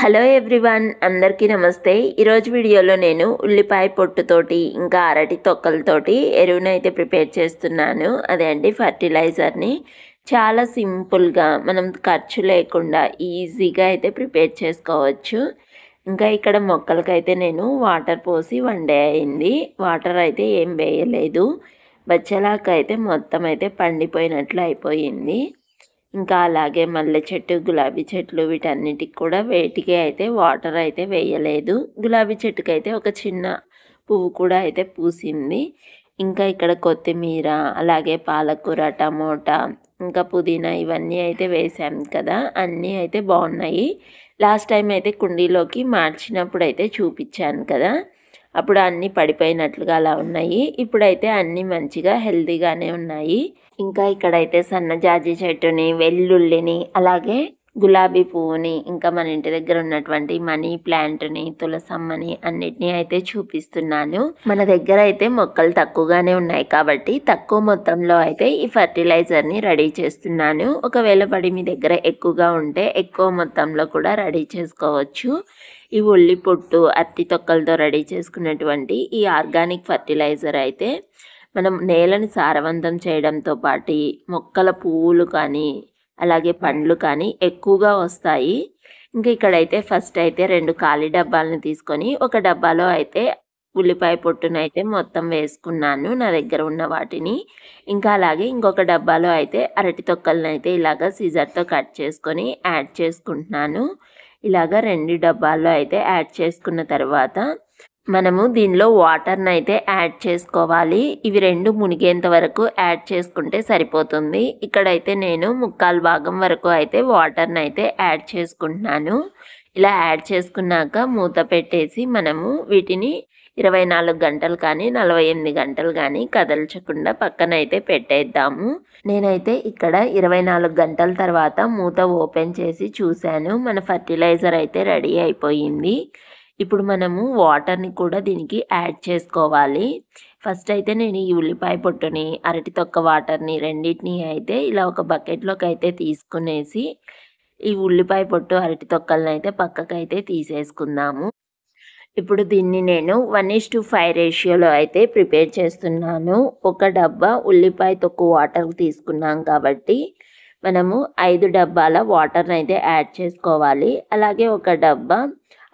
Hello everyone, అందరికీ నమస్తే. ఈరోజు వీడియోలో నేను ఉల్లిపాయ పొట్టుతోటి ఇంకా అరటి తొక్కలతోటి ఎరువునైతే ప్రిపేర్ చేస్తున్నాను. అదే అండి ఫర్టిలైజర్ని. చాలా సింపుల్గా మనం ఖర్చు లేకుండా ఈజీగా అయితే ప్రిపేర్ చేసుకోవచ్చు. ఇంకా ఇక్కడ మొక్కలకైతే నేను వాటర్ పోసి 1 డే అయింది. వాటర్ అయితే ఏం వేయలేదు. బచ్చలాకైతే మొత్తం అయితే పండిపోయినట్లు అయిపోయింది. ఇంకా అలాగే మల్లె చెట్టు, గులాబీ చెట్లు వీటన్నిటికి కూడా వేటికి అయితే వాటర్ అయితే వేయలేదు. గులాబీ చెట్టుకైతే ఒక చిన్న పువ్వు కూడా అయితే పూసింది. ఇంకా ఇక్కడ కొత్తిమీర, అలాగే పాలకూర, టమోటా, ఇంకా పుదీనా ఇవన్నీ అయితే వేసాం కదా, అన్నీ అయితే బాగున్నాయి. లాస్ట్ టైం అయితే కుండీలోకి మార్చినప్పుడు అయితే చూపించాను కదా, అప్పుడు అన్నీ పడిపోయినట్లుగా అలా ఉన్నాయి. ఇప్పుడైతే అన్నీ మంచిగా హెల్తీగానే ఉన్నాయి. ఇంకా ఇక్కడైతే సన్నజాజి చెట్టుని, వెల్లుల్లిని, అలాగే గులాబీ పువ్వుని, ఇంకా మన ఇంటి దగ్గర ఉన్నటువంటి మనీ ప్లాంట్ని, తులసమ్మని అన్నిటినీ అయితే చూపిస్తున్నాను. మన దగ్గర అయితే మొక్కలు తక్కువగానే ఉన్నాయి కాబట్టి తక్కువ మొత్తంలో అయితే ఈ ఫర్టిలైజర్ని రెడీ చేస్తున్నాను. ఒకవేళ పడి మీ దగ్గర ఎక్కువగా ఉంటే ఎక్కువ మొత్తంలో కూడా రెడీ చేసుకోవచ్చు. ఈ ఉల్లి పొట్టు, అరటి తొక్కలతో రెడీ చేసుకున్నటువంటి ఈ ఆర్గానిక్ ఫర్టిలైజర్ అయితే మనం నేలని సారవంతం చేయడంతో పాటు మొక్కల పువ్వులు కానీ అలాగే పండ్లు కానీ ఎక్కువగా వస్తాయి. ఇంకా ఇక్కడైతే ఫస్ట్ అయితే 2 ఖాళీ డబ్బాలను తీసుకొని ఒక డబ్బాలో అయితే ఉల్లిపాయ పొట్టునైతే మొత్తం వేసుకున్నాను, నా దగ్గర ఉన్న వాటిని. ఇంకా అలాగే ఇంకొక డబ్బాలో అయితే అరటి తొక్కలను అయితే ఇలాగ సీజర్తో కట్ చేసుకొని యాడ్ చేసుకుంటున్నాను. ఇలాగ 2 డబ్బాల్లో అయితే యాడ్ చేసుకున్న తర్వాత మనము దీనిలో వాటర్ని అయితే యాడ్ చేసుకోవాలి. ఇవి 2 మునిగేంత వరకు యాడ్ చేసుకుంటే సరిపోతుంది. ఇక్కడైతే నేను 3/4 భాగం వరకు అయితే వాటర్ని అయితే యాడ్ చేసుకుంటున్నాను. ఇలా యాడ్ చేసుకున్నాక మూత పెట్టేసి మనము వీటిని 24 గంటలు కానీ 48 గంటలు కానీ కదల్చకుండా పక్కన అయితే పెట్టేద్దాము. నేనైతే ఇక్కడ 24 గంటల తర్వాత మూత ఓపెన్ చేసి చూశాను. మన ఫర్టిలైజర్ అయితే రెడీ అయిపోయింది. ఇప్పుడు మనము వాటర్ని కూడా దీనికి యాడ్ చేసుకోవాలి. ఫస్ట్ అయితే నేను ఈ ఉల్లిపాయ పొట్టుని, అరటి తొక్క వాటర్ని రెండింటిని అయితే ఇలా ఒక బకెట్లోకి అయితే తీసుకునేసి ఈ ఉల్లిపాయ పొట్టు, అరటి తొక్కలను అయితే పక్కకైతే తీసేసుకుందాము. ఇప్పుడు దీన్ని నేను 1:5 రేషియోలో అయితే ప్రిపేర్ చేస్తున్నాను. ఒక డబ్బా ఉల్లిపాయ తొక్కు వాటర్ తీసుకున్నాం కాబట్టి మనము 5 డబ్బాల వాటర్ని అయితే యాడ్ చేసుకోవాలి. అలాగే ఒక డబ్బా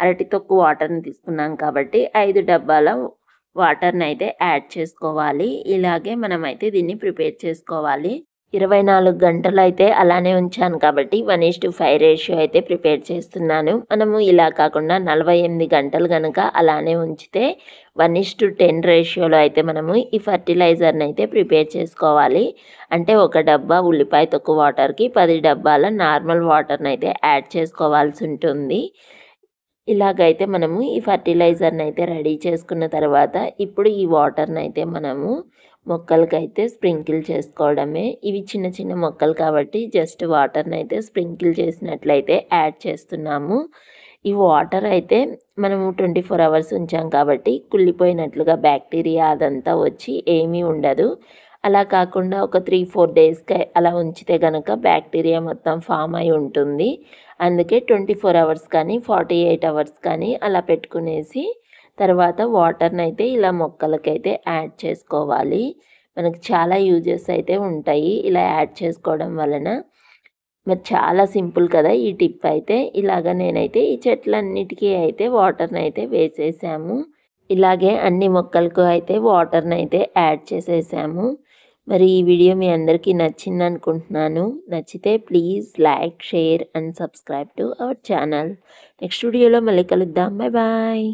అరటి తొక్కు వాటర్ని తీసుకున్నాం కాబట్టి 5 డబ్బాల వాటర్ని అయితే యాడ్ చేసుకోవాలి. ఇలాగే మనమైతే దీన్ని ప్రిపేర్ చేసుకోవాలి. 24 గంటలు అయితే అలానే ఉంచాను కాబట్టి 1:5 రేషియో అయితే ప్రిపేర్ చేస్తున్నాను. మనము ఇలా కాకుండా 48 గంటలు కనుక అలానే ఉంచితే 1:10 రేషియోలో అయితే మనము ఈ ఫర్టిలైజర్ని అయితే ప్రిపేర్ చేసుకోవాలి. అంటే ఒక డబ్బా ఉల్లిపాయ తొక్కు వాటర్కి 10 డబ్బాల నార్మల్ వాటర్ని అయితే యాడ్ చేసుకోవాల్సి ఉంటుంది. ఇలాగైతే మనము ఈ ఫర్టిలైజర్ని అయితే రెడీ చేసుకున్న తర్వాత ఇప్పుడు ఈ వాటర్ని అయితే మనము మొక్కలకైతే స్ప్రింకిల్ చేసుకోవడమే. ఇవి చిన్న చిన్న మొక్కలు కాబట్టి జస్ట్ వాటర్ని అయితే స్ప్రింకిల్ చేసినట్లయితే యాడ్ చేస్తున్నాము. ఈ వాటర్ అయితే మనము 24 అవర్స్ ఉంచాం కాబట్టి కుళ్ళిపోయినట్లుగా బ్యాక్టీరియా అదంతా వచ్చి ఏమీ ఉండదు. అలా కాకుండా ఒక 3-4 డేస్కి అలా ఉంచితే కనుక బ్యాక్టీరియా మొత్తం ఫామ్ అయి ఉంటుంది. అందుకే 24 అవర్స్ కానీ 48 అవర్స్ కానీ అలా పెట్టుకునేసి తర్వాత వాటర్ని అయితే ఇలా మొక్కలకైతే యాడ్ చేసుకోవాలి. మనకు చాలా యూజెస్ అయితే ఉంటాయి ఇలా యాడ్ చేసుకోవడం వలన. మరి చాలా సింపుల్ కదా ఈ టిప్ అయితే. ఇలాగ నేనైతే ఈ చెట్లన్నిటికీ అయితే వాటర్ని అయితే వేసేసాము. ఇలాగే అన్ని మొక్కలకు అయితే వాటర్ని అయితే యాడ్ చేసేసాము. మరి ఈ వీడియో మీ అందరికీ నచ్చింది అనుకుంటున్నాను. నచ్చితే please like, share and subscribe to our channel. Next వీడియోలో మళ్ళీ కలుద్దాం. Bye bye.